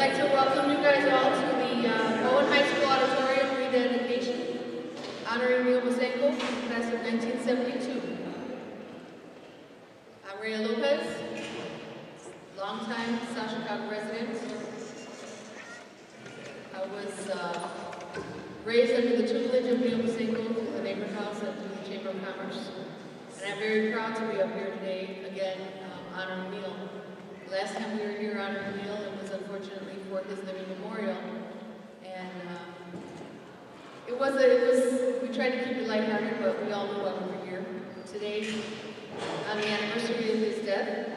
like to welcome you guys all to the Bowen High School Auditorium Rededication, honoring Neil Bosanko, class of 1972. I'm Rhea Lopez, longtime South Chicago resident. I was raised under the tutelage of Neil Bosanko through the neighbor house and through the Chamber of Commerce. And I'm very proud to be up here today, again, honoring Neil. Last time we were here honoring Neil, it was unfortunately for his living memorial. And we tried to keep it lighthearted, but we all know why we're here today. On the anniversary of his death,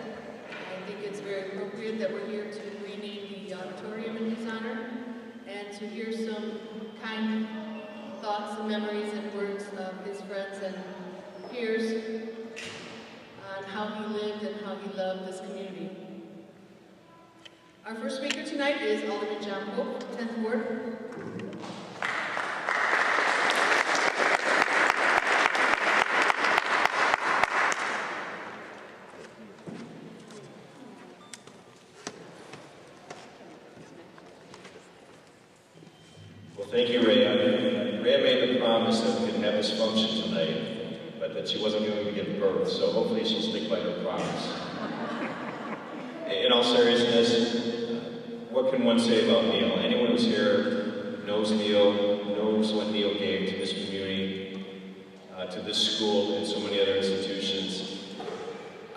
I think it's very appropriate that we're here to rename the auditorium in his honor and to hear some kind thoughts and memories and words of his friends and peers on how he lived and how he loved this community. Our first speaker tonight is Alderman John Pope, 10th Ward. Well, thank you, Rhea. Rhea made the promise that we could have this function tonight, but that she wasn't going to give birth, so hopefully she'll stick by her promise. In all seriousness, what can one say about Neil? Anyone who's here knows Neil, knows what Neil gave to this community, to this school, and so many other institutions.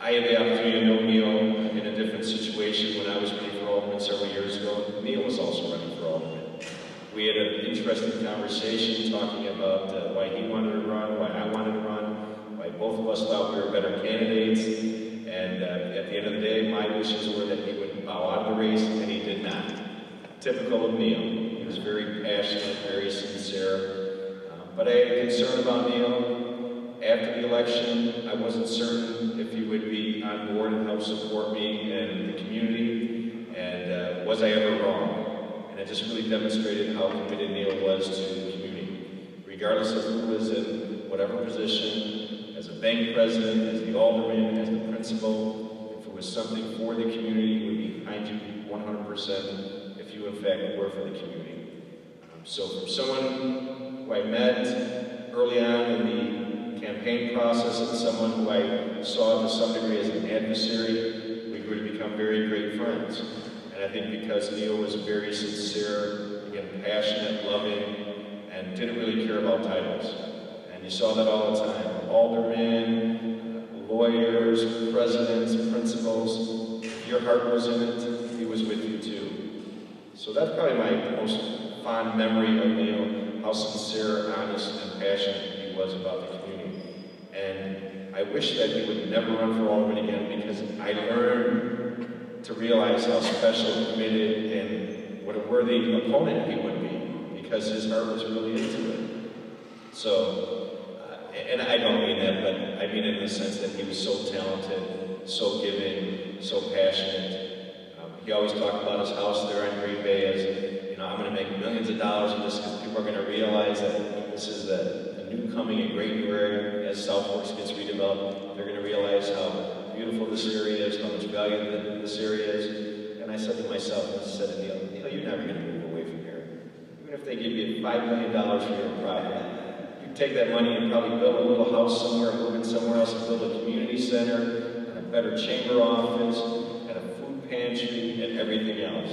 I had the opportunity to know Neil in a different situation when I was running for Alderman several years ago. Neil was also running for Alderman. We had an interesting conversation talking about why he wanted to run, why I wanted to run, why both of us thought we were better candidates. And at the end of the day, my wishes were that he would bow out of the race, and he did not. Typical of Neil. He was very passionate, very sincere. But I had a concern about Neil. After the election, I wasn't certain if he would be on board and help support me and the community. And was I ever wrong? And it just really demonstrated how committed Neil was to the community. Regardless of who was in whatever position, as a bank president, as the alderman, as the principal, if it was something for the community, he would be behind you 100% if you in fact were for the community. So from someone who I met early on in the campaign process and someone who I saw to some degree as an adversary, we grew to become very great friends. And I think because Neil was very sincere, again, passionate, loving, and didn't really care about titles. And you saw that all the time. Aldermen, lawyers, presidents, principals, if your heart was in it, he was with you too. So that's probably my most fond memory of Neil, how sincere, honest, and passionate he was about the community. And I wish that he would never run for Alderman again, because I learned to realize how special, committed, and what a worthy opponent he would be, because his heart was really into it. So, and I don't mean that, but I mean it in the sense that he was so talented, so giving, so passionate. He always talked about his house there on Green Bay as, you know, I'm going to make millions of dollars in this because people are going to realize that this is a new coming, a great new area. As Southworks gets redeveloped, they're going to realize how beautiful this area is, how much value this area is. And I said to myself, I said to Neil, you're never going to move away from here. Even if they give you $5 million for your property, you take that money and probably build a little house somewhere, move it somewhere else, and build a community center, and a better chamber office, and a food pantry, and everything else.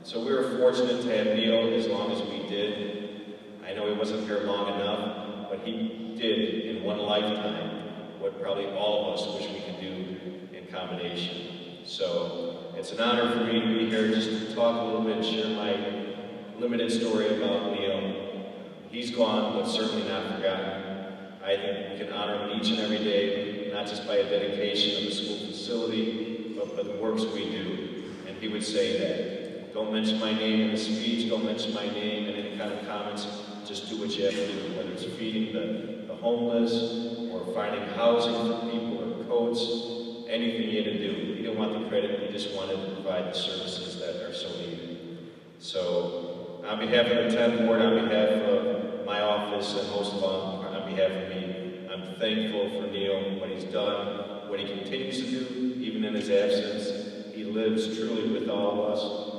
So we were fortunate to have Neil as long as we did. I know he wasn't here long enough, but he did in one lifetime what probably all of us wish we could do in combination. So it's an honor for me to be here just to talk a little bit and share my limited story about Neil. He's gone, but certainly not forgotten. I think we can honor him each and every day, not just by a dedication of the school facility, but by the works we do. And he would say that. Don't mention my name in a speech, don't mention my name in any kind of comments, just do what you have to do, whether it's feeding the homeless, or finding housing for people, or coats, anything you had to do. He didn't want the credit, he just wanted to provide the services that are so needed. So, on behalf of the 10th Ward, on behalf of my office, and most of all, on behalf of me, I'm thankful for Neil, what he's done, what he continues to do, even in his absence. He lives truly with all of us.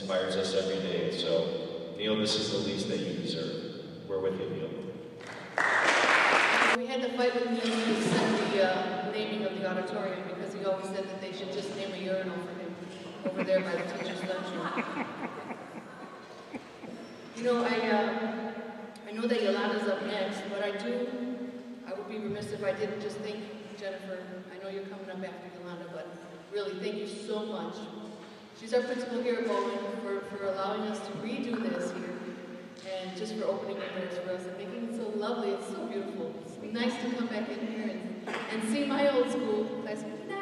inspires us every day. So, Neil, this is the least that you deserve. We're with you, Neil. We had to fight with Neil to set the naming of the auditorium because he always said that they should just name a urinal for him over there by the teacher's lunchroom. You know, I know that Yolanda's up next, but I would be remiss if I didn't just thank Jennifer. I know you're coming up after Yolanda, but really, thank you so much. She's our principal here at Bowen for allowing us to redo this here, and just for opening the doors for us and making it so lovely. It's so beautiful. It's nice to come back in here and see my old school, class of 59,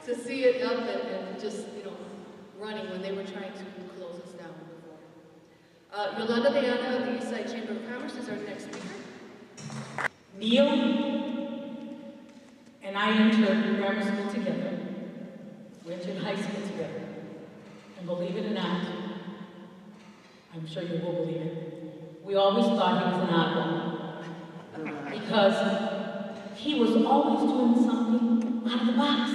to see it up and just, you know, running when they were trying to close us down before. Yolanda Diana of the Eastside Chamber of Commerce is our next speaker. Neil and I entered grammar school together. We entered high school together. And believe it or not, I'm sure you will believe it, we always thought he was an oddball. Because he was always doing something out of the box.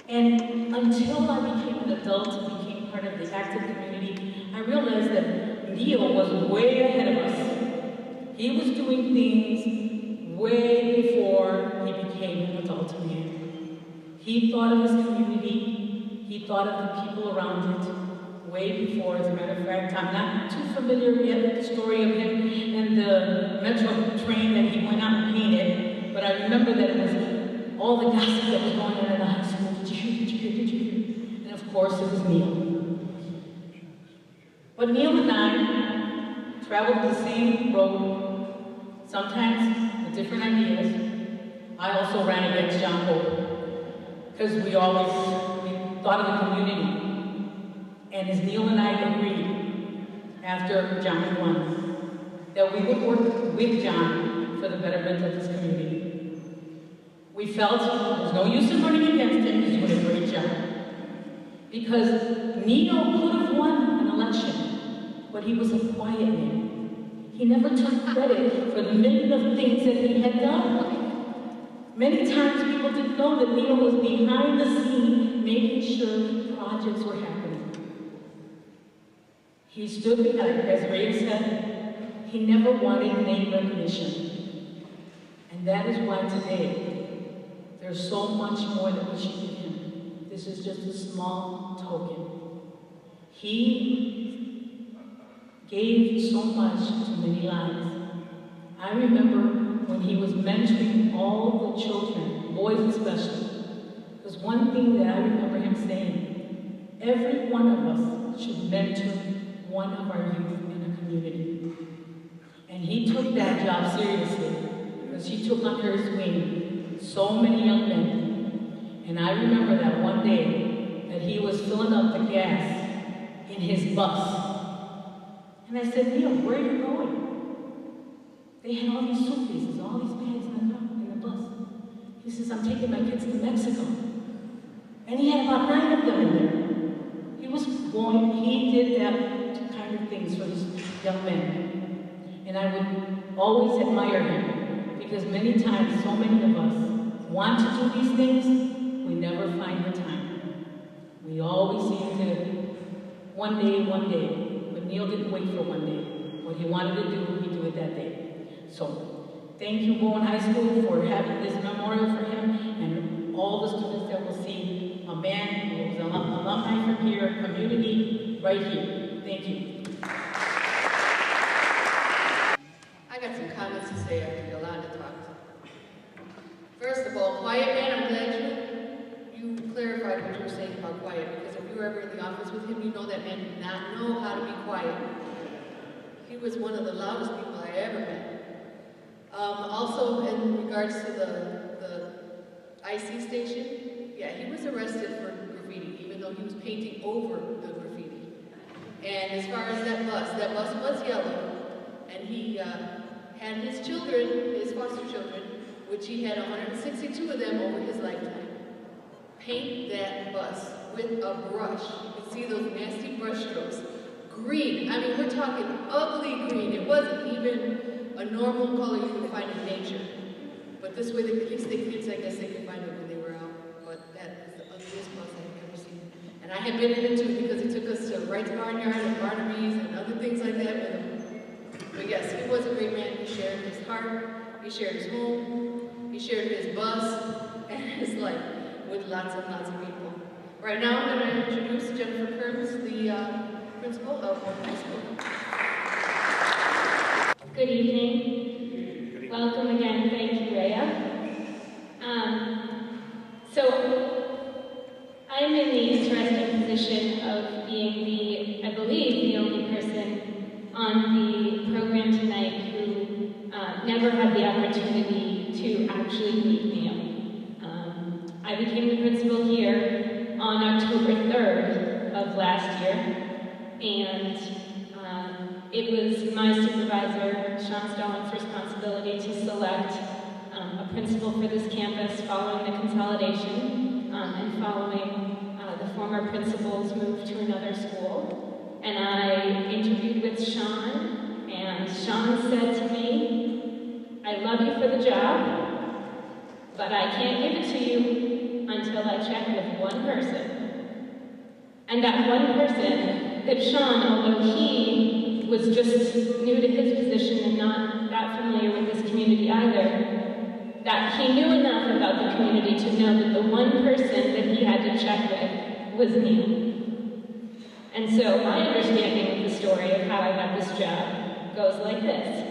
And until I became an adult and became part of the active community, I realized that Neil was way ahead of us. He was doing things way before he became an adult man. He thought of his community, he thought of the people around it way before. As a matter of fact, I'm not too familiar yet with the story of him and the metro train that he went out and painted, but I remember that it was all the gossip that was going on in the high school. Did you hear? Did you hear? Did you hear? And of course, it was Neil. But Neil and I traveled the same road, sometimes with different ideas. I also ran against John Bowen, because we thought of the community. And as Neil and I agreed, after John won, that we would work with John for the betterment of this community. We felt there's no use in running against him, he's doing a great job. Because Neil could have won an election, but he was a quiet man. He never took credit for the million of things that he had done. Many times people didn't know that Neil was behind the scene making sure projects were happening. He stood behind, as Ray said, he never wanted name recognition. And that is why today, there's so much more that we should give him. This is just a small token. He gave so much to many lives. I remember when he was mentoring all the children, boys especially, there's one thing that I remember him saying: every one of us should mentor one of our youth in a community. And he took that job seriously, because he took under his wing so many young men. And I remember that one day that he was filling up the gas in his bus. And I said, Neil, where are you going? They had all these suitcases, all these bags in the bus. He says, I'm taking my kids to Mexico. And he had about 9 of them in there. He was going, he did that kind of things for his young men. And I would always admire him, because many times, so many of us want to do these things, we never find the time. We always seem to, one day, but Neil didn't wait for one day. What he wanted to do, he'd do it that day. So, thank you, Bowen High School, for having this memorial for him, and all the students that will see a man who was an alumni from here, community, right here. Thank you. I got some comments to say after Yolanda talked. First of all, quiet man, I'm glad you clarified what you were saying about quiet, because if you were ever in the office with him, you know that man did not know how to be quiet. He was one of the loudest people I ever met. Also, in regards to the IC station, yeah, he was arrested for graffiti, even though he was painting over the graffiti. And as far as that bus was yellow, and he had his children, his foster children, which he had 162 of them over his lifetime, paint that bus with a brush. You can see those nasty brush strokes. Green, I mean, we're talking ugly green. It wasn't even a normal color you can find in nature. But this way, at least the kids, I guess they could find it when they were out. But that is the ugliest bus I've ever seen. And I had been in it too because he took us to Wright's Barnyard and Barnaby's and other things like that with him. But yes, he was a great man. He shared his heart, he shared his home, he shared his bus, and his life with lots and lots of people. Right now, I'm going to introduce Jennifer Kearns, the principal of Bowen High School. Good evening. Welcome again. Thank you, Rhea. So, I'm in the interesting position of being I believe, the only person on the program tonight who never had the opportunity to actually meet Neil. I became the principal here on October 3rd of last year, and it was my supervisor, Sean Stone's responsibility to select a principal for this campus following the consolidation and following the former principal's move to another school. And I interviewed with Sean, and Sean said to me, I love you for the job, but I can't give it to you until I check with one person. And that one person, that Sean, although he was just new to his position and not that familiar with this community either, that he knew enough about the community to know that the one person that he had to check with was Neil. And so my understanding of the story of how I got this job goes like this.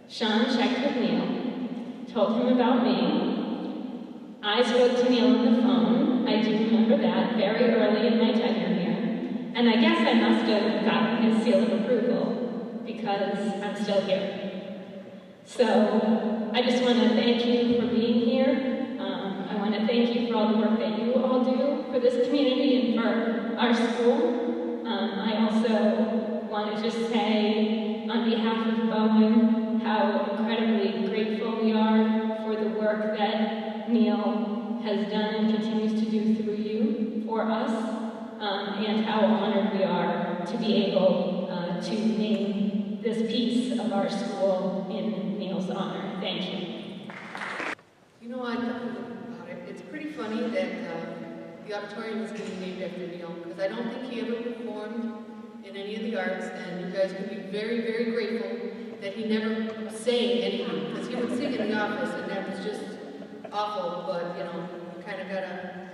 Sean checked with Neil, told him about me. I spoke to Neil on the phone. I do remember that, very early in my tenure here. And I guess I must have gotten his seal of approval because I'm still here. So I just want to thank you for being here. I want to thank you for all the work that you all do for this community and for our school. I also want to just say on behalf of Bowen how incredibly grateful we are for the work that Neil has done and continues to do through you for us, and how honored we are to be able to name this piece of our school in Neil's honor. Thank you. You know, I thought about it. It's pretty funny that the auditorium is getting named after Neil, because I don't think he ever performed in any of the arts, and you guys can be very, very grateful that he never sang anything, because he would sing in the office, and that was just awful, but, you know, you kind of got to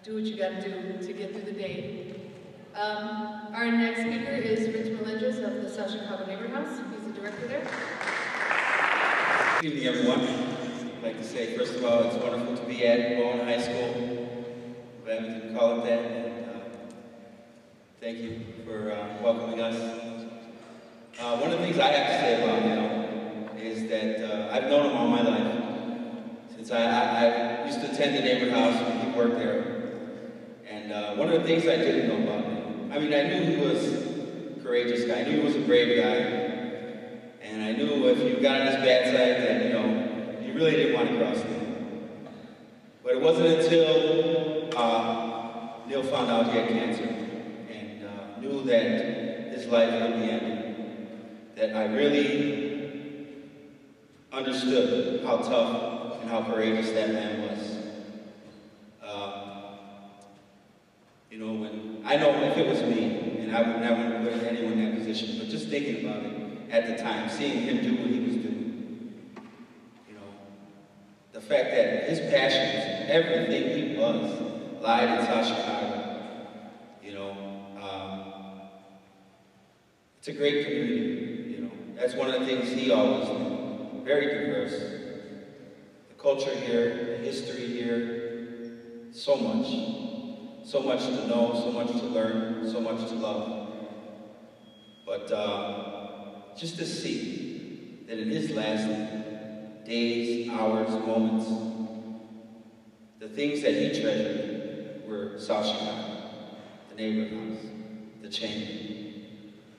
do what you got to do to get through the day. Our next speaker is Rich Melendez of the South Chicago Neighborhood House. He's the director there. Good evening, everyone. I'd like to say, first of all, it's wonderful to be at Bowen High School. Glad we can call it that. And thank you for welcoming us. One of the things I have to say about Neil is that I've known him all my life. Since I used to attend the neighborhood house when he worked there. And one of the things I didn't know about him, I mean, I knew he was a courageous guy. I knew he was a brave guy. And I knew if you got on his bad side that, you know, you really didn't want to cross him. But it wasn't until Neil found out he had cancer and knew that his life would be ending, that I really understood how tough and how courageous that man was. You know, I know if it was me, and I would never put anyone in that position, but just thinking about it at the time, seeing him do what he was doing, you know, the fact that his passions, everything he was, lied in South Chicago, you know, it's a great community, you know. That's one of the things he always knew. Very diverse. The culture here, the history here, so much. So much to know, so much to learn, so much to love. But just to see that in his last days, hours, moments, the things that he treasured were South Chicago, the neighborhood house, the chamber,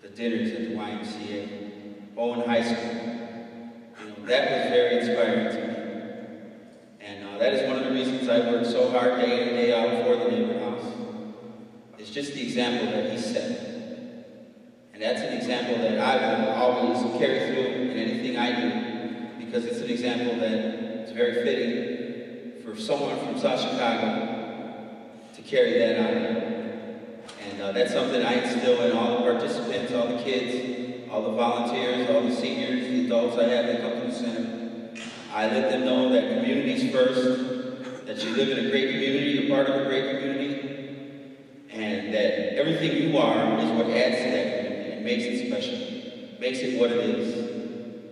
the dinners at the YMCA, Bowen High School. You know, that was very inspiring to me. And that is one of the reasons I work so hard day in and day out for the neighborhood house. It's just the example that he set. And that's an example that I will always carry through in anything I do, because it's an example that is very fitting for someone from South Chicago to carry that on. that's something I instill in all the participants, all the kids, all the volunteers, all the seniors, the adults I have that come to the center. I let them know that community's first, that you live in a great community, you're part of a great community, and that everything you are is what adds to that community and makes it special, makes it what it is.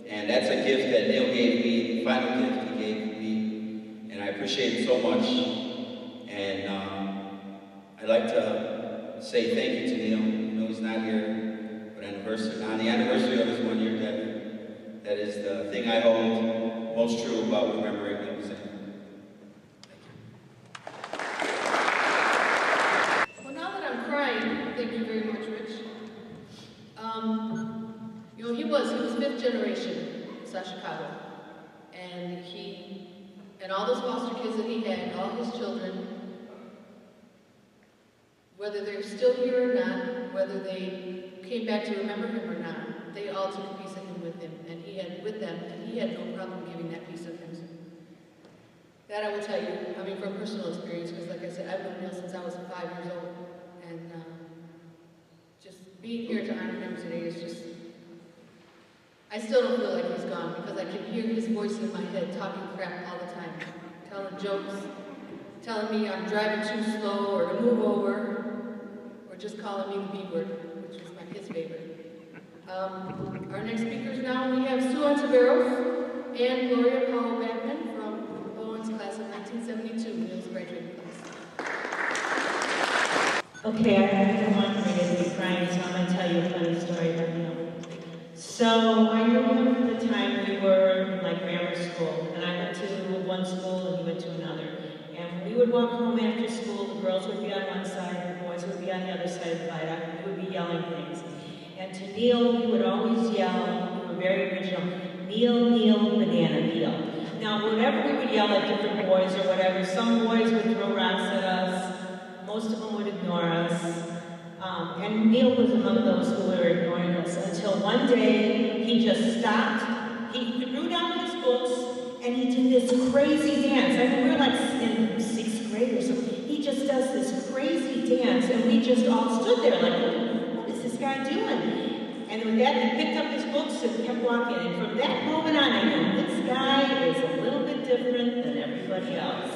And that's a gift that Neil gave me, the final gift he gave me, and I appreciate it so much. And I'd like to say thank you to Neil. I know he's not here, but on the anniversary of his 1 year death, that is the thing I hold most true about remembering Neil Bosanko. Well, now that I'm crying, thank you very much, Rich. You know, he was 5th generation South Chicago, and all those foster kids that he had, all his children, whether they're still here or not, whether they came back to remember him or not, they all took a piece of him with him, and he had no problem giving that piece of him. That I will tell you, I mean, from personal experience, because like I said, I've known Neil since I was 5 years old, and just being here to honor him today is just, I still don't feel like he's gone, because I can hear his voice in my head talking crap all the time, telling jokes, telling me I'm driving too slow or to move over, or just calling me the B word, which was his favorite. Our next speakers now, we have Sue Ontiveros and Gloria Powell-Backman from Bowen's class of 1972, Neil's graduating class. Okay, I don't want to be crying, so I'm going to tell you a funny story about Neil. So I knew him from the time we were in like grammar school, and I went to one school and he went to another. And when we would walk home after school, the girls would be on one side, the boys would be on the other side of the viaduct, and we would be yelling things. And to Neil, we would always yell, we were very original, Neil, Neil, banana, Neil. Now, whenever we would yell at different boys or whatever, some boys would throw rocks at us, most of them would ignore us. And Neil was among those who were ignoring us until one day he just stopped, he threw down his books, and he did this crazy dance. I mean, we were like in 6th grade or something. He just does this crazy dance, and we just all stood there like, what is this guy doing? And with that, he picked up his books and kept walking. And from that moment on, I knew this guy is a little bit different than everybody else.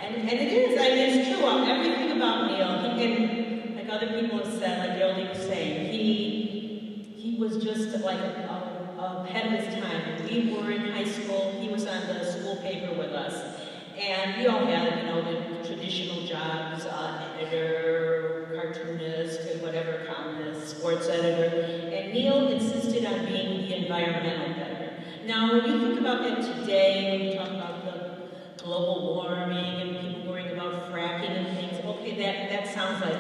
And it is, I mean, it's true. Everything about Neil, and like other people have said, like Yoli was saying, he was just like ahead of his time. We were in high school, he was on the school paper with us. And we all had, you know, the traditional jobs, editor, cartoonist, and whatever, columnist, sports editor. And Neil insisted on being the environmental editor. Now, when you think about that today, when you talk about the global warming and people worrying about fracking and things, okay, that sounds like,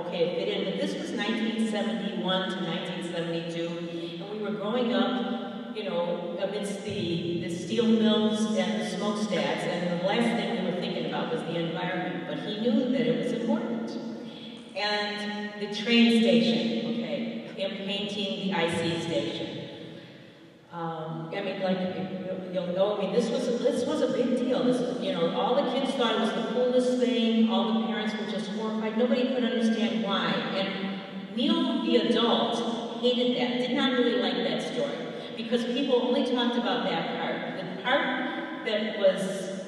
okay, it fit in. But this was 1971 to 1972, and we were growing up, you know, amidst the steel mills and the smokestacks, and the last thing we were thinking about was the environment, but he knew that it was important. And the train station, okay, him painting the IC station. I mean, like, you'll know, I mean, this was a big deal. This, you know, all the kids thought it was the coolest thing, all the parents were just horrified, nobody could understand why. And Neil, the adult, hated that, did not really like that story. Because people only talked about that part. The part that was,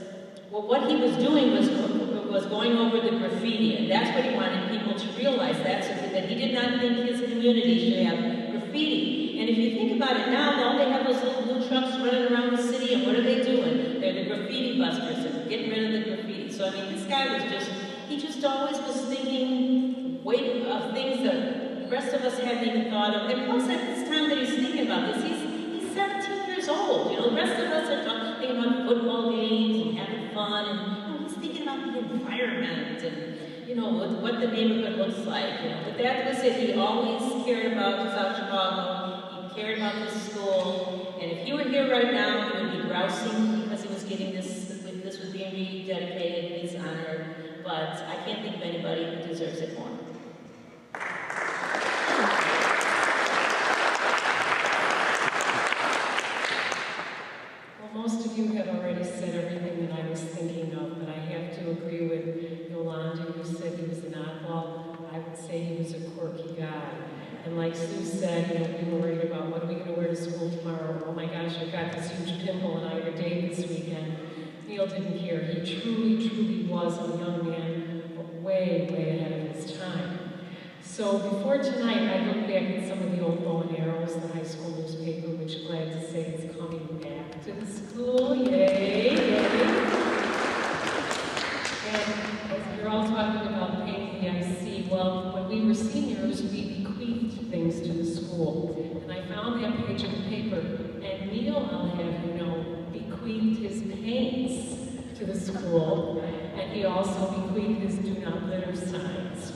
well, what he was doing was going over the graffiti, and that's what he wanted people to realize. That he did not think his community should have graffiti. And if you think about it now they have those little blue trucks running around the city, and what are they doing? They're the graffiti busters and getting rid of the graffiti. So I mean, this guy was he just always was thinking of things that the rest of us hadn't even thought of. And plus, at this time that he's thinking about this, he's 17 years old, you know, the rest of us are thinking about football games and having fun, and you know, he's thinking about the environment and, you know, what the neighborhood looks like, you know. But that was it. He always cared about South Chicago, he cared about the school, and if he were here right now, he would be grousing because he was getting this was being rededicated in his honor, but I can't think of anybody who deserves it more. Most of you have already said everything that I was thinking of, but I have to agree with Yolanda, who said he was an oddball. I would say he was And like Sue said, you know, we were worried about what are we going to wear to school tomorrow? Oh my gosh, I've got this huge pimple and out of your date this weekend. Neil didn't care. He truly, truly was a young man, but way, way ahead of his time. So before tonight, I looked back at some of the old Bowen arrows, the high school newspaper, which glad to say is coming back to the school. Yay, yay. And as you're all talking about painting the IC, well, when we were seniors, we bequeathed things to the school. And I found that page of the paper, and Neil, I'll have you know, bequeathed his paints to the school, and he also bequeathed his do not litter signs.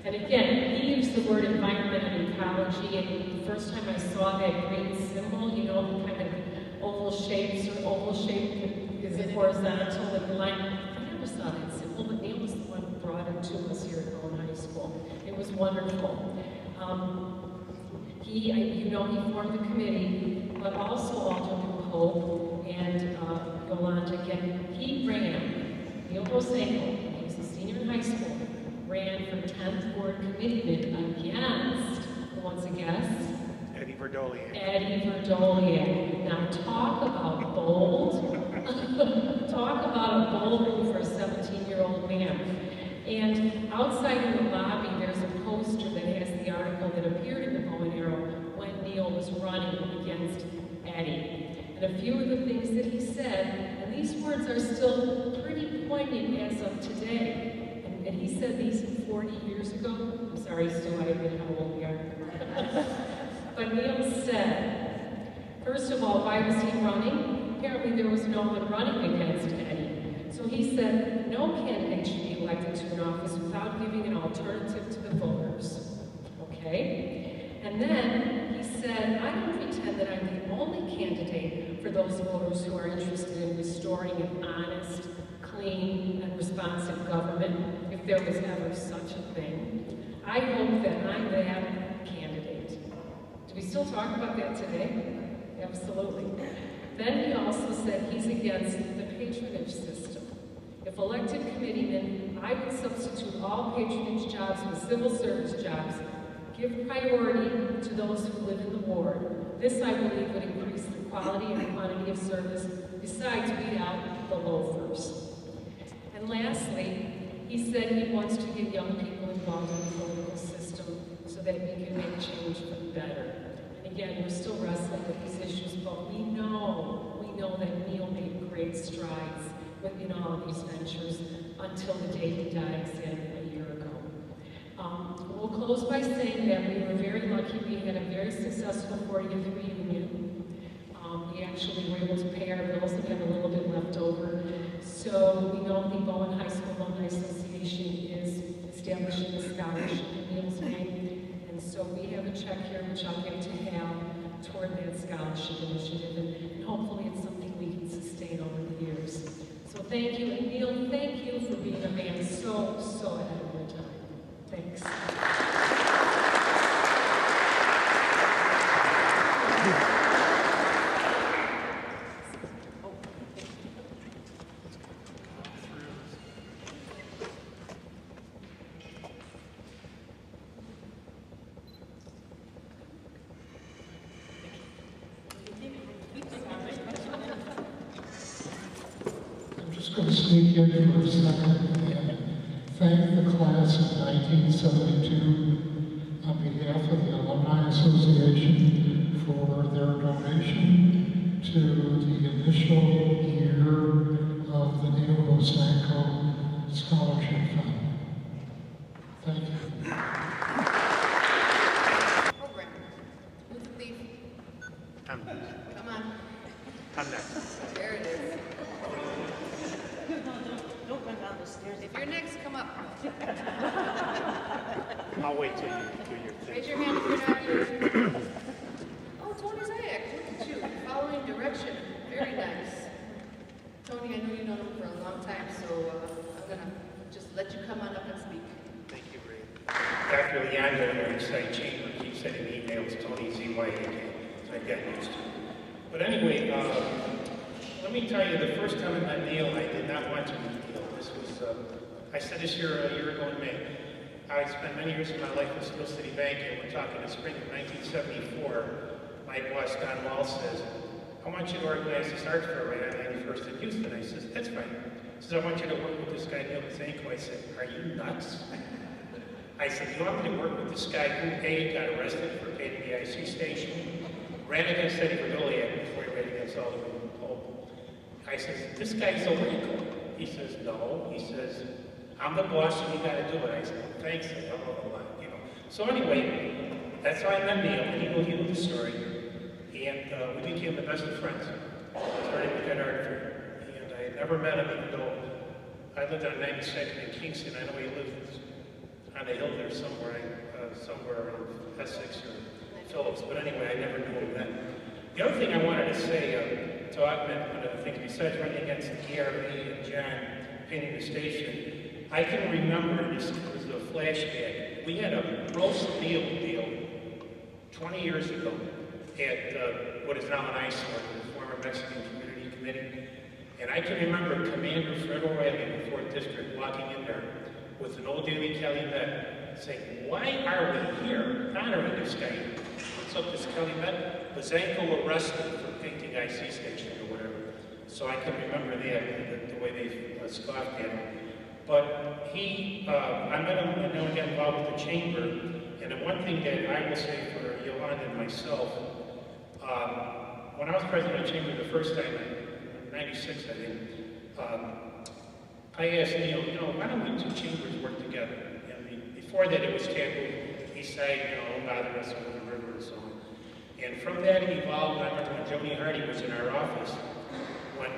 And again, he used the word environment and ecology, and the first time I saw that green symbol, you know, the kind of oval shapes or oval shape is it horizontal with the line. I never saw that symbol, but Neil was the one who brought it to us here at Bowen High School. It was wonderful. You know, he formed the committee, but also Alderman Pope and Yolanda, again, he ran, Neil Bosanko, he was a senior in high school, ran for 10th Board Committeeman against, who wants a guess? Eddie Verdoliak. Eddie Verdoliak. Now talk about bold. Talk about a bold move for a 17-year-old man. And outside in the lobby, there's a poster that has the article that appeared in the Bowen Arrow when Neil was running against Eddie. And a few of the things that he said, and these words are still pretty poignant as of today. And he said these 40 years ago. I'm sorry, Stu, I admit how old we are. But Neil said, first of all, why was he running? Apparently there was no one running against Eddie. So he said, no candidate should be elected to an office without giving an alternative to the voters. Okay? And then he said, I don't pretend that I'm the only candidate for those voters who are interested in restoring an honest, clean, and responsive government, if there was ever such a thing. I hope that I'm that candidate. Do we still talk about that today? Absolutely. Then he also said he's against the patronage system. If elected committeeman, I would substitute all patronage jobs with civil service jobs, give priority to those who live in the ward. This, I believe, would increase the quality and quantity of service, besides weed out the loafers. And lastly, he said he wants to get young people involved in the political system so that we can make change for the better. And again, we're still wrestling with these issues, but we know that Neil made great strides within all of these ventures until the day he died exactly a year ago. We'll close by saying that we were very lucky. We had a very successful 40th reunion. We actually were able to pay our bills and have a little bit left over. So we know the Bowen High School Alumni Association is establishing a scholarship in Neil's name. And so we have a check here, which I'll give to Hal toward that scholarship initiative. And hopefully it's something we can sustain over the years. So thank you. And Neil, thank you for being a man so ahead of your time. Thanks. Going to sneak in for a second and thank the class of 1972 on behalf of the Alumni Association for their donation to the initial year of the Neil Bosanko Scholarship Fund. Thank you. Program. Who's the thief? I'm Come on. next. There it is. Don't run down the stairs. If you're next, come up. I'll wait till you do your thing. Raise your hand if you're not here. Oh, Tony Zayak, look at you, following direction. Very nice. Tony, I know you've known him for a long time, so I'm going to just let you come on up and speak. Thank you, Ray. Dr. Leandro in our site chamber keeps sending emails, Tony ZYAK, so I got used to it. But anyway, let me tell you, the first time I met Neil, I did not want to meet Neil. This was, I said this here a year ago in May. I spent many years of my life with Steel City Bank, and we're talking in spring of 1974. My boss, Don Wall, says, I want you to organize this art fair right on 91st in Houston. I says, that's fine. He says, I want you to work with this guy, Neil Bosanko. I said, are you nuts? I said, you want me to work with this guy who, A, got arrested for painting the IC station, ran against Eddie Verdoliak before he ran against Alderman. I says, this guy's a wrinkle. He says, no. He says, I'm the boss and you gotta do it. I said, well, thanks, I don't know a lot, you know. So anyway, that's how I met Neil, and he knew the story. And we became the best of friends. Starting with that art fair. And I had never met him, even though I lived on 92nd in Kingston. I know he lived on a hill there somewhere, somewhere around Essex or Phillips. But anyway, I never knew him then. The other thing I wanted to say, to augment one of the things, besides running against ERB and John painting the station, I can remember, this was a flashback, we had a roast meal deal 20 years ago at what is now an eyesore, the former Mexican Community Committee. And I can remember Commander Fred O'Reilly in the 4th District walking in there with an old Daily Calumet saying, why are we here honoring this guy? What's up this Calumet? Bosanko arrested for painting IC station or whatever. So I can remember that, the way they scoffed at him. But I met him and then we got involved with the chamber. And the one thing that I will say for Yolanda and myself, when I was president of the chamber the first time, in 96 I think, I asked Neil, why don't we two chambers work together? And before that it was taboo. He said, don't bother us over the river and so on. And from that it evolved. I remember when Joni Hardy was in our office, when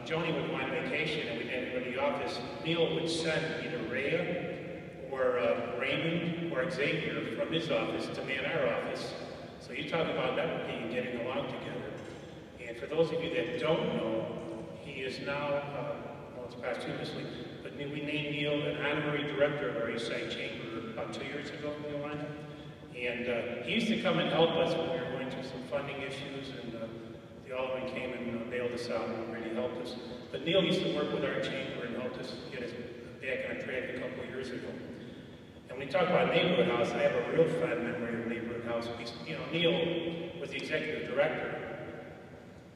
Joni would go on vacation and we didn't go to the office, Neil would send either Rhea or Raymond or Xavier from his office to man our office. So you talk about networking and getting along together. And for those of you that don't know, he is now, well, it's posthumously, but we named Neil an honorary director of our Eastside Chamber about 2 years ago, Yolanda. And he used to come and help us when we were going through some funding issues, and the Alderman came and bailed us out and really helped us. But Neil used to work with our chamber and helped us get us back on track a couple of years ago. And when we talk about Neighborhood House, I have a real fond memory of Neighborhood House. Neil was the executive director.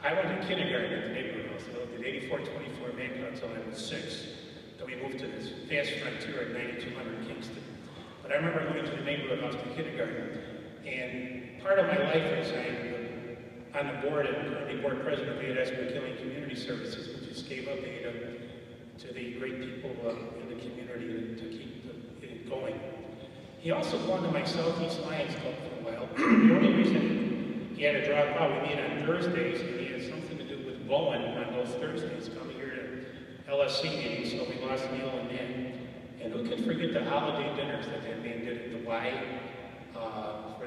I went to kindergarten at the Neighborhood House. I lived at 8424 Maple until I was 6. Then we moved to this fast frontier at 9200 Kingston. But I remember going to the Neighborhood House to kindergarten. And part of my life is I'm on the board and currently board president of ADS McKinley Community Services, which just gave up ADA to the great people in the community to keep it going. He also belonged to my Southeast Lions Club for a while. The only reason he had to drop out, we meet on Thursdays, and he had something to do with Bowen on those Thursdays, coming here to LSC meetings, so we lost Neil and Dan. And who can forget the holiday dinners that man did at the Y for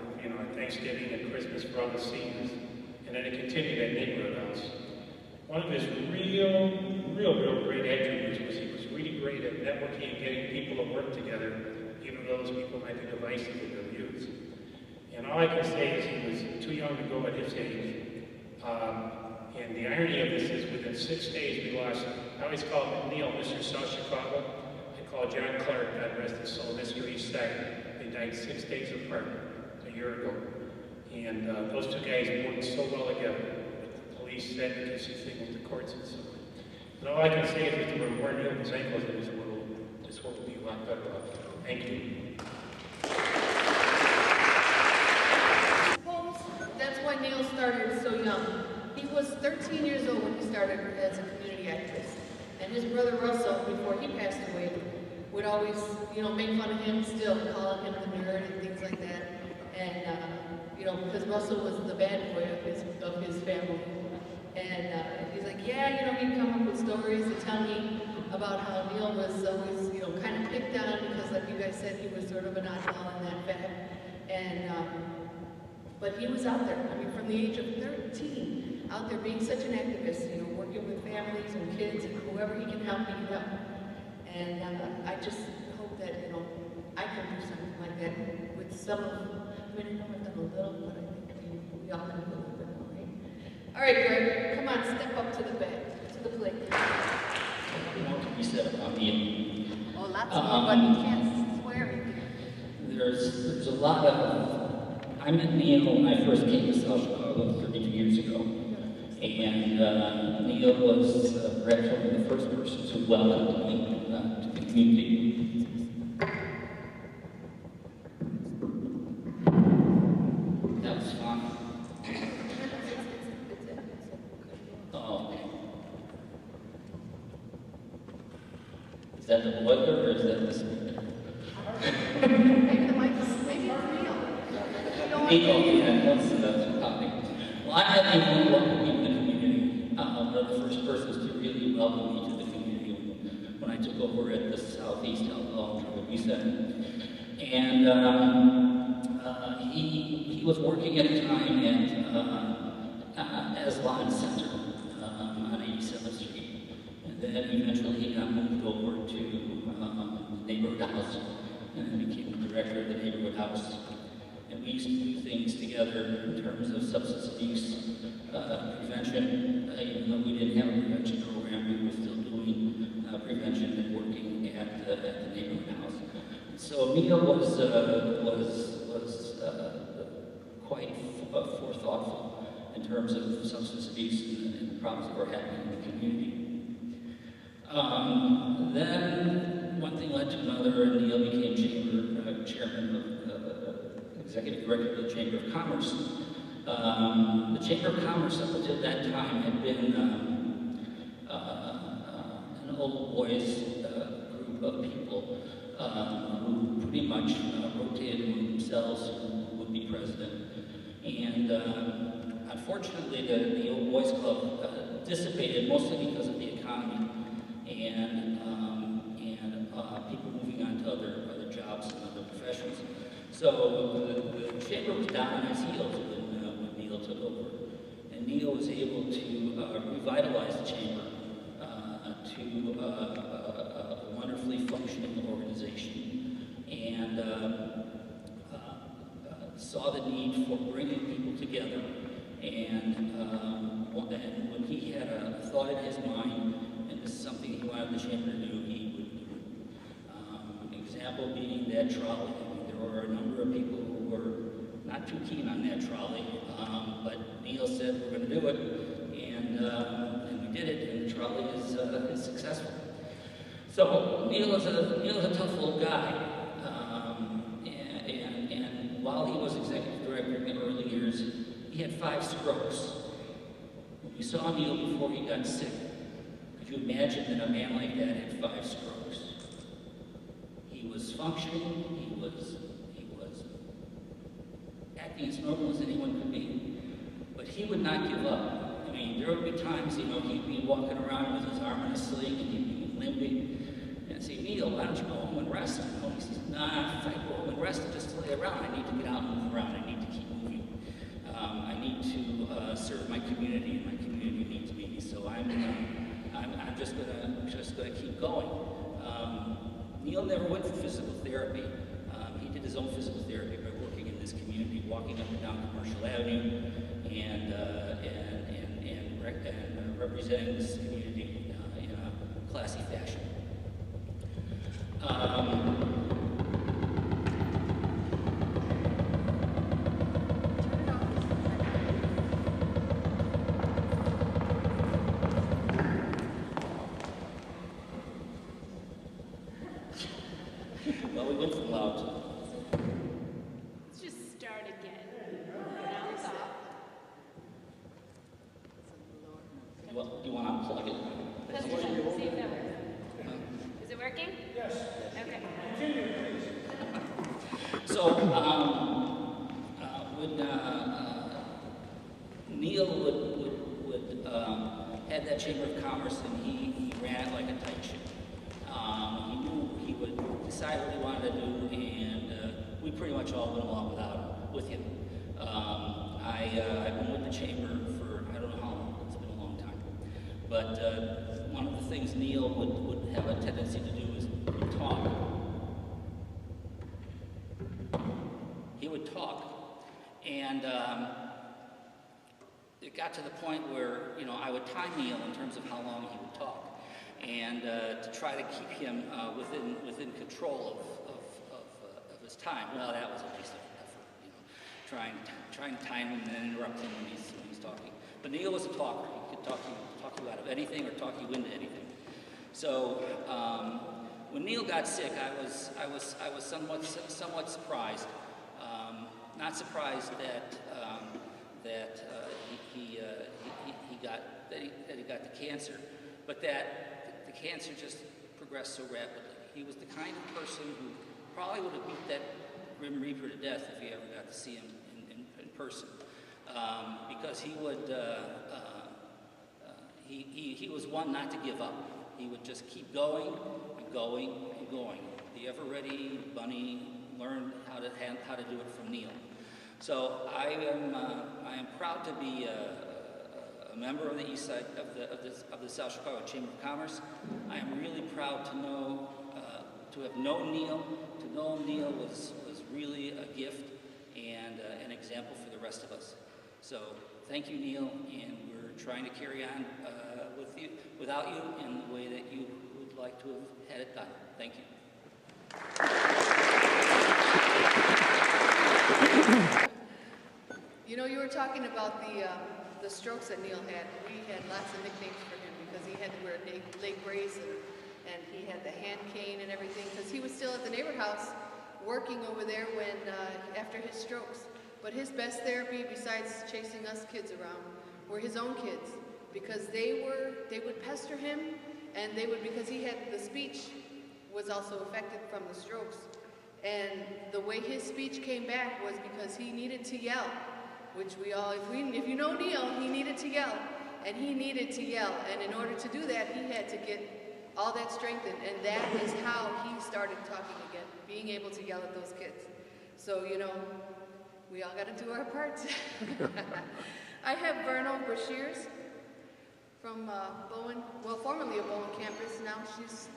Thanksgiving and Christmas for all the seniors. And then it continued at Neighborhood House. One of his real great attributes was he was really great at networking and getting people to work together, even though those people might be divisive in their views. And all I can say is he was too young to go at his age. And the irony of this is within 6 days we lost, I always call Neil Mr. South Chicago. I call John Clark, God rest his soul, Mr. East Side. They died 6 days apart a year ago. And those two guys worked so well together with the police advocacy thing with the courts and so on. And all I can say is if there were more Neil Bosankos in this world, this world would be a lot better off. Thank you. Well, that's why Neil started so young. He was 13 years old when he started as a community activist. And his brother Russell, before he passed away, would always, make fun of him still, calling him the nerd and things like that. And, because Russell was the bad boy of his family. And he's like, yeah, he'd come up with stories to tell me about how Neil was always, kind of picked on because, like you guys said, he was sort of an oddball in that fact. And, but he was out there, from the age of 13, out there being such an activist, working with families and kids and whoever he can help, he can help. And I just hope that, I can do something like that with some of, I know I've done a little, but I think we all can do a little bit more, right? All right, Greg, come on, step up to the plate. What can be said about Neil? Oh, lots more, but you can't swear. there's a lot of, I met Neil when I first came to South Chicago 32 years ago. And Neil was perhaps one of the first persons who welcomed me to the community. That was fun. Oh, okay. Is that the boiler or is that the speaker? Maybe the mic is, maybe it's Neil. Neil, yeah, that's the topic. Well, I had Neil welcome me to the community. One of the first persons to really welcome me to the community when I took over at the Southeast Auditorium Center. And he was working at the time at Aslan Center on 87th Street. And then eventually he got moved over to the neighborhood house and then became the director of the neighborhood house. And we used to do things together in terms of substance abuse prevention. Even though we didn't have a prevention program, we were still doing prevention and working at the neighborhood house. So Neil was quite forethoughtful in terms of substance abuse and the problems that were happening in the community. Then one thing led to another, and Neil became chairman of executive director of the Chamber of Commerce. The Chamber of Commerce up until that time had been an old boys group of people who pretty much rotated among themselves who would be president. And unfortunately, the old boys club dissipated mostly because of the economy and people moving on to other jobs and other professions. So the chamber was down on its heels when Neil took over. And Neil was able to revitalize the chamber to a wonderfully functioning organization and saw the need for bringing people together. And when he had a thought in his mind, and this is something he wanted the chamber to do, he would do it. An example being that trolley. There were a number of people who were not too keen on that trolley, but Neil said we're going to do it, and we did it, and the trolley is successful. So Neil is a tough little guy, and while he was executive director in the early years, he had 5 strokes. When we saw Neil before he got sick, could you imagine that a man like that had 5 strokes? He was functioning, he was acting as normal as anyone could be, but he would not give up. I mean, there would be times, he'd be walking around with his arm in a sling and he'd be limping, and I'd say, Neil, why don't you go home and rest? He says, nah, if I go home and rest, I just lay around. I need to get out and move around. I need to keep moving. I need to serve my community, and my community needs me. So I'm just gonna keep going. Neil never went for physical therapy. He did his own physical therapy by working in this community, walking up and down Commercial Avenue, and representing this community in a classy fashion. Well, we went from loud to... Let's just start again. Do you want to unplug it? Let's see if that works. Is it working? Yes. Okay. Continue, please. So, when Neil would had that Chamber of Commerce, and he ran it like a tight ship. He knew he would decide what he wanted to do, and we pretty much all went along with him. I've been with the Chamber for I don't know how long. It's been a long time. But one of the things Neil would have a tendency to do is talk. He would talk, and it got to the point where I would time Neil in terms of how long he would talk, and to try to keep him within control of his time. Well, that was a waste of effort, you know, trying to time him and then interrupt him when he's talking. But Neil was a talker. He could talk you out of anything or talk you into anything. So when Neil got sick, I was somewhat surprised. Not surprised that he got the cancer, but that the cancer just progressed so rapidly. He was the kind of person who probably would have beat that Grim Reaper to death if he ever got to see him in person, because he would he was one not to give up. He would just keep going and going and going. The ever-ready bunny learned how to do it from Neil. So I am proud to be a member of the East Side of the South Chicago Chamber of Commerce. I am really proud to know to have known Neil. To know Neil was really a gift and an example for the rest of us. So thank you, Neil, and we're trying to carry on without you in the way that you would like to have had it done. Thank you. You know, you were talking about the strokes that Neil had. We had lots of nicknames for him because he had to wear leg brace and he had the hand cane and everything because he was still at the neighbor house working over there when after his strokes. But his best therapy, besides chasing us kids around, were his own kids because they would pester him, and because he had the speech was also affected from the strokes. And the way his speech came back was because he needed to yell, which if you know Neil, he needed to yell, and he needed to yell. And in order to do that, he had to get all that strengthened, and that is how he started talking again, being able to yell at those kids. So, you know, we all got to do our parts. I have Vernal Brashears from Bowen, well, formerly a Bowen campus. Now she's,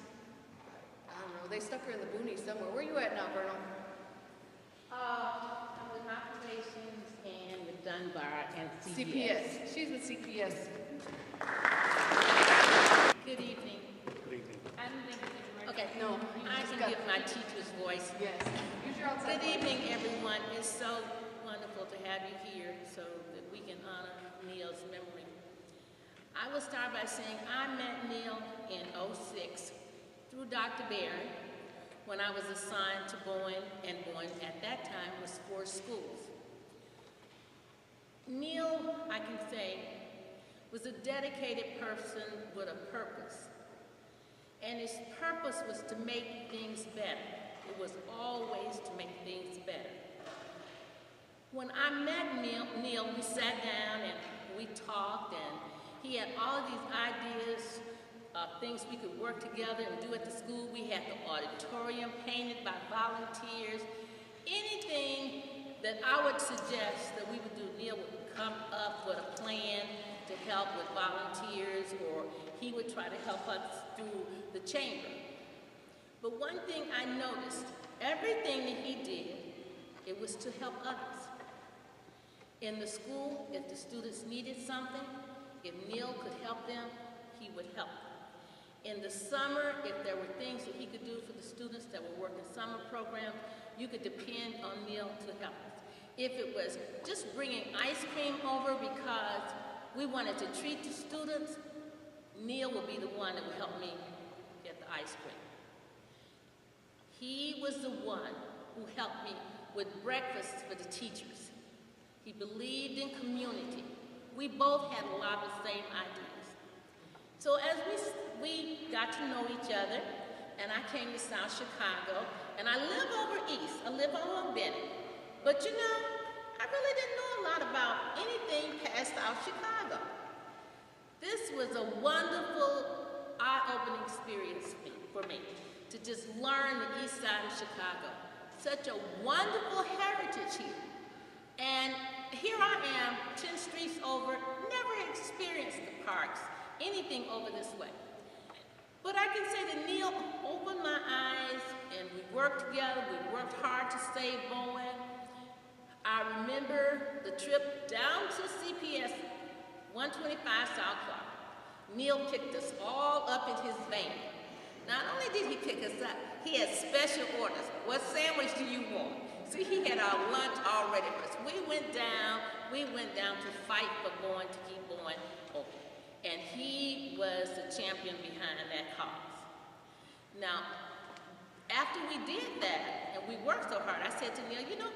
I don't know, they stuck her in the boonies somewhere. Where are you at now, Vernal? I'm with operations and with Dunbar and CPS. She's with CPS. Good evening. Good evening. I don't think it's Okay, no. I can give my teacher's voice. Yes. Use your outside Good voice. evening, everyone. It's so wonderful to have you here so that we can honor Neil's memory. I will start by saying I met Neil in '06 through Dr. Barry when I was assigned to Bowen, and Bowen at that time was 4 schools. Neil, I can say, was a dedicated person with a purpose. And his purpose was to make things better. It was always to make things better. When I met Neil, we sat down and we talked, and he had all of these ideas of things we could work together and do at the school. We had the auditorium painted by volunteers. Anything that I would suggest that we would do, Neil would come up with a plan to help with volunteers, or he would try to help us through the chamber. But one thing I noticed, everything that he did, it was to help others. In the school, if the students needed something, if Neil could help them, he would help. In the summer, if there were things that he could do for the students that were working summer programs, you could depend on Neil to help us. If it was just bringing ice cream over because we wanted to treat the students, Neil would be the one that would help me get the ice cream. He was the one who helped me with breakfast for the teachers. He believed in community. We both had a lot of the same ideas. So as we got to know each other, and I came to South Chicago, and I live over east. I live over Bennett. But you know, I really didn't know a lot about anything past South Chicago. This was a wonderful, eye-opening experience for me to just learn the east side of Chicago. Such a wonderful heritage here. And here I am, 10 streets over, never experienced the parks, anything over this way. But I can say that Neil opened my eyes, and we worked together. We worked hard to save Bowen. I remember the trip down to CPS 125 South Clark. Neil picked us all up in his van. Not only did he pick us up, He had special orders. What sandwich do you want? See, he had our lunch all ready for us. We went down to fight for Bowen to keep Bowen open. And he was the champion behind that cause. Now, after we did that, and we worked so hard, I said to Neil, you know,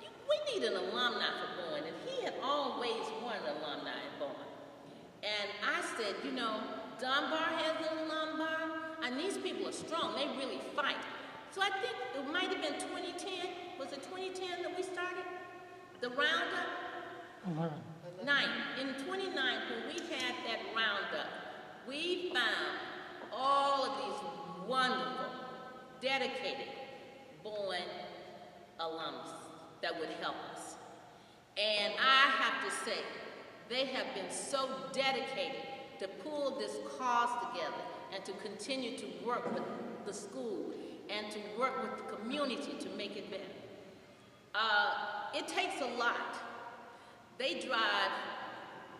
we need an alumni for Bowen, and he had always wanted an alumni at Bowen. And I said, you know, Dunbar has an alumni, and these people are strong, they really fight. So I think it might have been 2010, was it 2010 that we started the roundup? 9. In 29, when we had that roundup, we found all of these wonderful, dedicated Bowen alums that would help us. And I have to say, they have been so dedicated to pull this cause together and to continue to work with the school and to work with the community to make it better. It takes a lot. They drive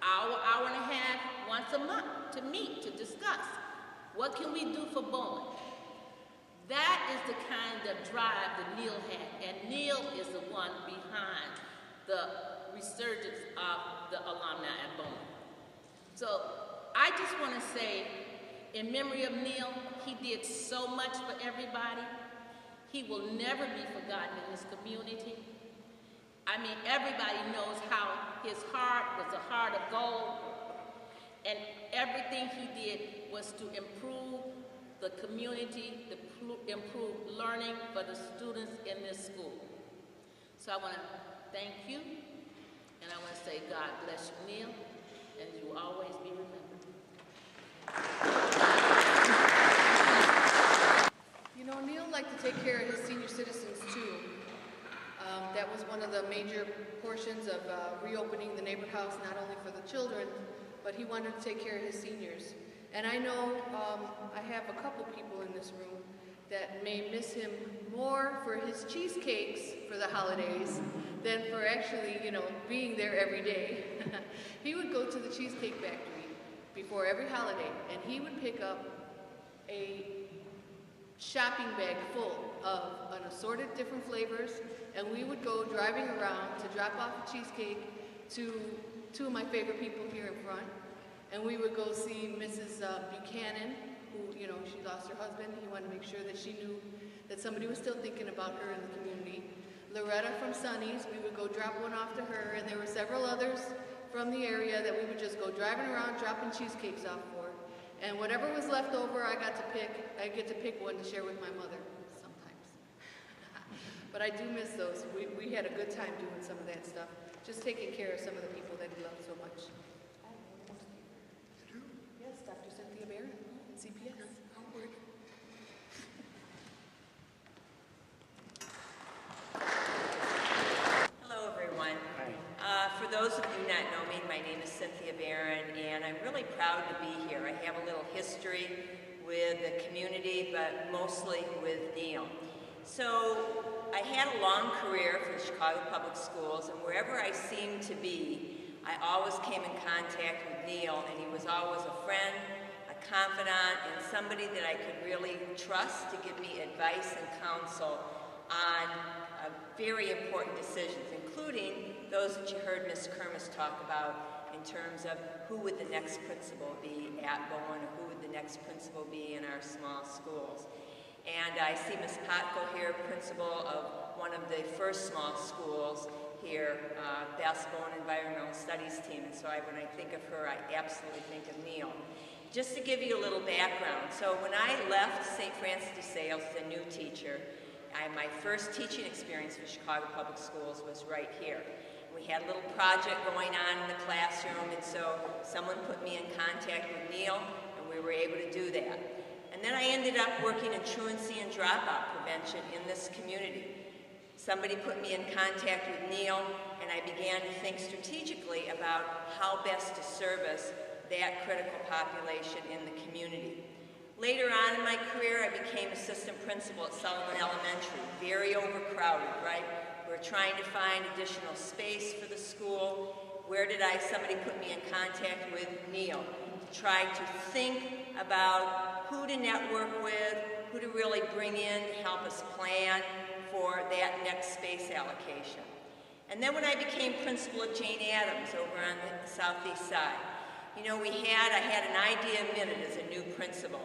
hour and a half once a month to meet, to discuss. What can we do for Bowen? That is the kind of drive that Neil had, and Neil is the one behind the resurgence of the alumni at Bowen. So I just want to say, in memory of Neil, he did so much for everybody. He will never be forgotten in this community. I mean, everybody knows how his heart was a heart of gold, and everything he did was to improve the community, to improve learning for the students in this school. So I want to thank you, and I want to say God bless you, Neil, and you will always be remembered. You know, Neil liked to take care of his senior citizens too. That was one of the major portions of reopening the neighbor house, not only for the children, but he wanted to take care of his seniors. And I know I have a couple people in this room that may miss him more for his cheesecakes for the holidays than for actually, you know, being there every day. He would go to the Cheesecake Factory before every holiday, and he would pick up a shopping bag full of an assorted different flavors, and we would go driving around to drop off a cheesecake to two of my favorite people here in front. And we would go see Mrs. Buchanan, who, you know, she lost her husband. He wanted to make sure that she knew that somebody was still thinking about her in the community. Loretta from Sonny's, we would go drop one off to her, and there were several others from the area that we would just go driving around dropping cheesecakes off for. And whatever was left over, I get to pick one to share with my mother sometimes. But I do miss those. We had a good time doing some of that stuff, just taking care of some of the people that he loved so much. Yes, Dr. Cynthia Barron, CPS. Hello, everyone. For those of you who not know me, my name is Cynthia Barron, and I'm really proud to be here. I have a little history with the community, but mostly with Neil. So I had a long career for the Chicago Public Schools, and wherever I seemed to be, I always came in contact with Neil, and he was always a friend, a confidant, and somebody that I could really trust to give me advice and counsel on very important decisions, including those that you heard Ms. Kermis talk about in terms of who would the next principal be at Bowen, or who would the next principal be in our small schools. And I see Ms. Potko here, principal of one of the first small schools here, Best Bowen Environmental Studies team. And so when I think of her, I absolutely think of Neil. Just to give you a little background, so when I left St. Francis de Sales as a new teacher, my first teaching experience for Chicago Public Schools was right here. We had a little project going on in the classroom, and so someone put me in contact with Neil, and we were able to do that. And then I ended up working in truancy and dropout prevention in this community. Somebody put me in contact with Neil, and I began to think strategically about how best to service that critical population in the community. Later on in my career, I became assistant principal at Sullivan Elementary. Very overcrowded, right? We're trying to find additional space for the school. Where did somebody put me in contact with Neil to try to think about who to network with, who to really bring in to help us plan for that next space allocation. And then when I became principal at Jane Addams over on the southeast side, you know, I had an idea a minute as a new principal.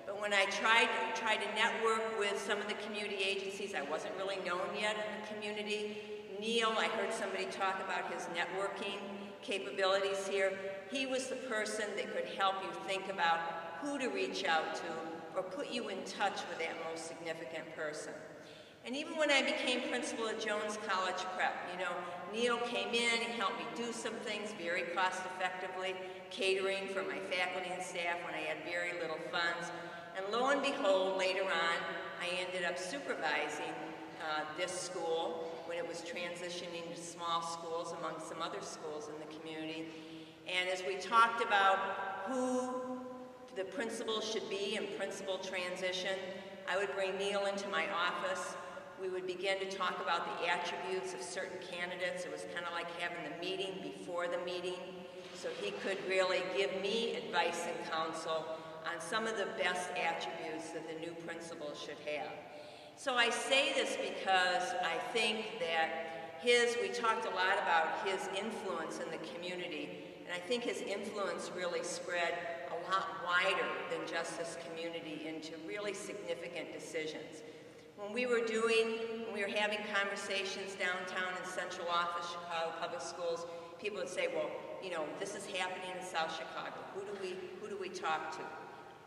But when I tried to network with some of the community agencies, I wasn't really known yet in the community. Neil, I heard somebody talk about his networking capabilities here. He was the person that could help you think about who to reach out to or put you in touch with that most significant person. And even when I became principal at Jones College Prep, you know, Neil came in, he helped me do some things very cost effectively, catering for my faculty and staff when I had very little funds. And lo and behold, later on, I ended up supervising this school when it was transitioning to small schools among some other schools in the community. And as we talked about who the principal should be in principal transition, I would bring Neil into my office. We would begin to talk about the attributes of certain candidates. It was kind of like having the meeting before the meeting, so he could really give me advice and counsel on some of the best attributes that the new principal should have. So I say this because I think that we talked a lot about his influence in the community, and I think his influence really spread a lot wider than just this community into really significant decisions. When we were having conversations downtown in Central Office, Chicago Public Schools, people would say, well, you know, this is happening in South Chicago. Who do we talk to?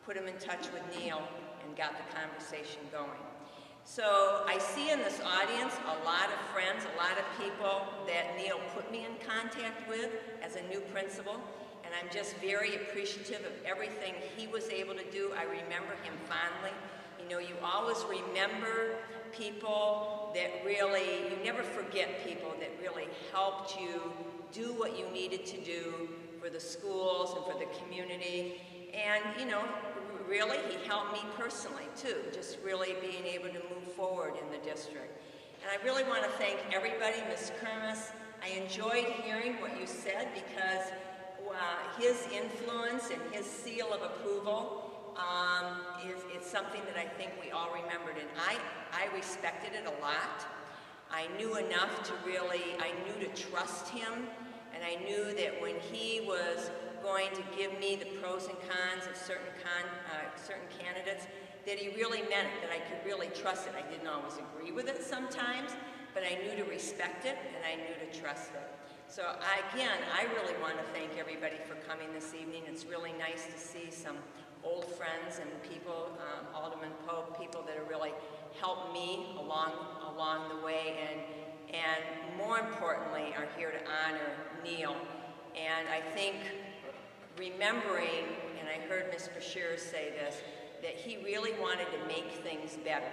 Put them in touch with Neil and got the conversation going. So I see in this audience a lot of friends, a lot of people that Neil put me in contact with as a new principal, and I'm just very appreciative of everything he was able to do. I remember him fondly. You know, you always remember people that really, you never forget people that really helped you do what you needed to do for the schools and for the community. And, you know, really, he helped me personally, too, just really being able to move forward in the district. And I really want to thank everybody, Ms. Kermis. I enjoyed hearing what you said because his influence and his seal of approval is something that I think we all remembered, and I respected it a lot. I knew enough to I knew to trust him, and I knew that when he was going to give me the pros and cons of certain candidates, that he really meant it, that I could really trust it. I didn't always agree with it sometimes, but I knew to respect it, and I knew to trust it. So again, I really want to thank everybody for coming this evening. It's really nice to see some old friends and people, Alderman Pope, people that have really helped me along the way, and more importantly, are here to honor Neil. And I think remembering, and I heard Ms. Bashir say this, that he really wanted to make things better.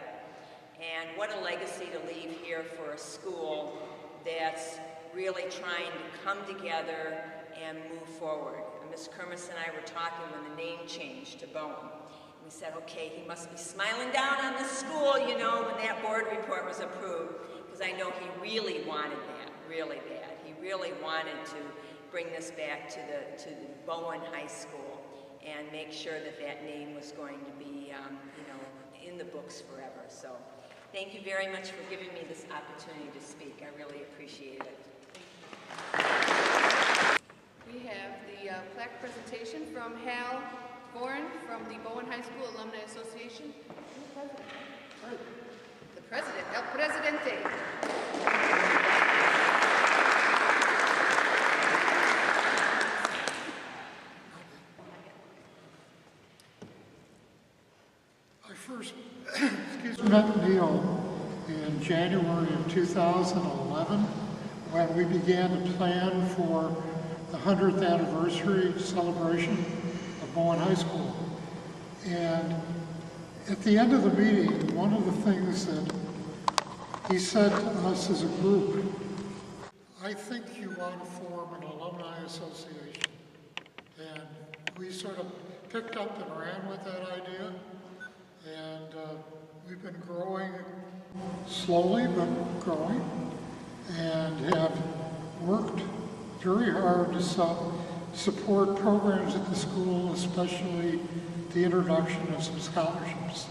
And what a legacy to leave here for a school that's really trying to come together and move forward. And Ms. Kermis and I were talking when the name changed to Bowen. And we said, okay, he must be smiling down on this school, you know, when that board report was approved, because I know he really wanted that, really bad. He really wanted to bring this back to the Bowen High School and make sure that that name was going to be, you know, in the books forever. So thank you very much for giving me this opportunity to speak. I really appreciate it. We have the plaque presentation from Hal Bowen from the Bowen High School Alumni Association. The president, El Presidente. I first met Neil in January of 2011 when we began to plan for the 100th anniversary celebration of Bowen High School. And at the end of the meeting, one of the things that he said to us as a group, I think you ought to form an alumni association. And we sort of picked up and ran with that idea. And we've been growing slowly, but growing, and have worked very hard to support programs at the school, especially the introduction of some scholarships.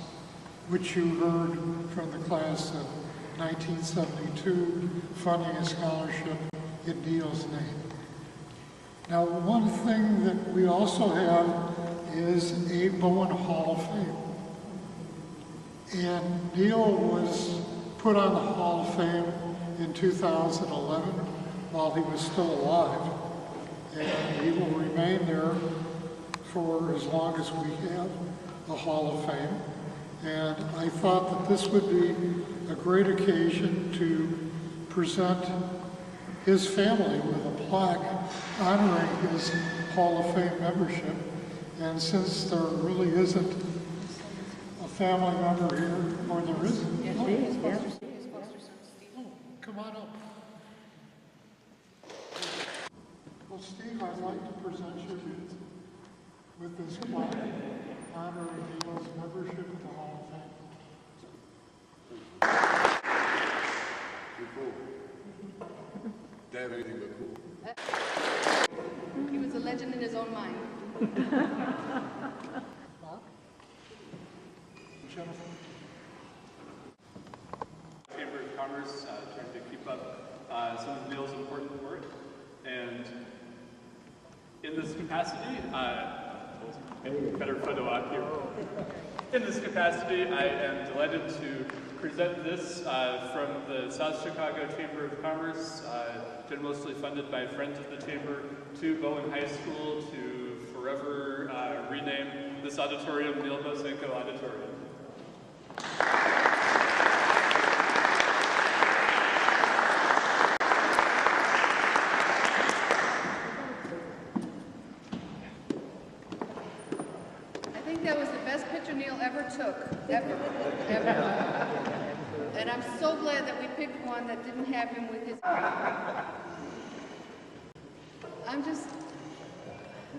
which you heard from the class of 1972, funding a scholarship in Neil's name. Now, one thing that we also have is a Bowen Hall of Fame. And Neil was put on the Hall of Fame in 2011 while he was still alive. And he will remain there for as long as we have the Hall of Fame. And I thought that this would be a great occasion to present his family with a plaque honoring his Hall of Fame membership. And since there really isn't a family member here, or there isn't, come on up. Well, Steve, I'd like to present you with this plaque honoring Neil's membership in the Hall of Fame. You're cool. They have anything but cool. He was a legend in his own mind. Mark? Jennifer? Chamber of Commerce, trying to keep up some of Neil's important work. And in this capacity, better photo op here. In this capacity, I am delighted to present this from the South Chicago Chamber of Commerce, generously funded by friends of the Chamber, to Bowen High School to forever rename this auditorium Neil Bosanko Auditorium. Ever. And I'm so glad that we picked one that didn't have him with his...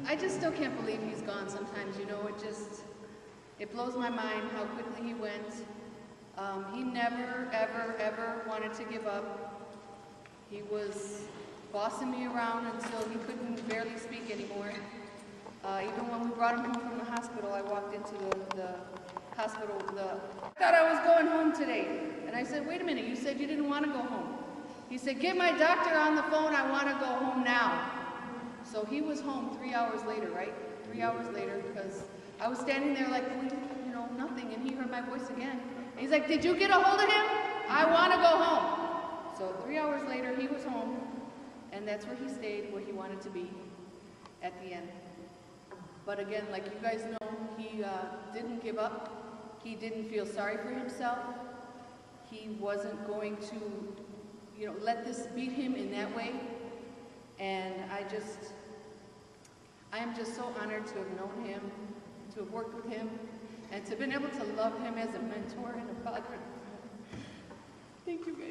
I just still can't believe he's gone sometimes, you know, it blows my mind how quickly he went. He never, ever, ever wanted to give up. He was bossing me around until he couldn't barely speak anymore. Even when we brought him home from the hospital, I walked into the hospital. I thought I was going home today. And I said, wait a minute, you said you didn't want to go home. He said, get my doctor on the phone, I want to go home now. So he was home 3 hours later, right? 3 hours later, because I was standing there like, you know, nothing, and he heard my voice again. And he's like, did you get a hold of him? I want to go home. So 3 hours later, he was home, and that's where he stayed, where he wanted to be at the end. But again, like you guys know, he didn't give up. He didn't feel sorry for himself. He wasn't going to, you know, let this beat him in that way. And I am just so honored to have known him, to have worked with him, and to have been able to love him as a mentor and a father. Thank you, guys.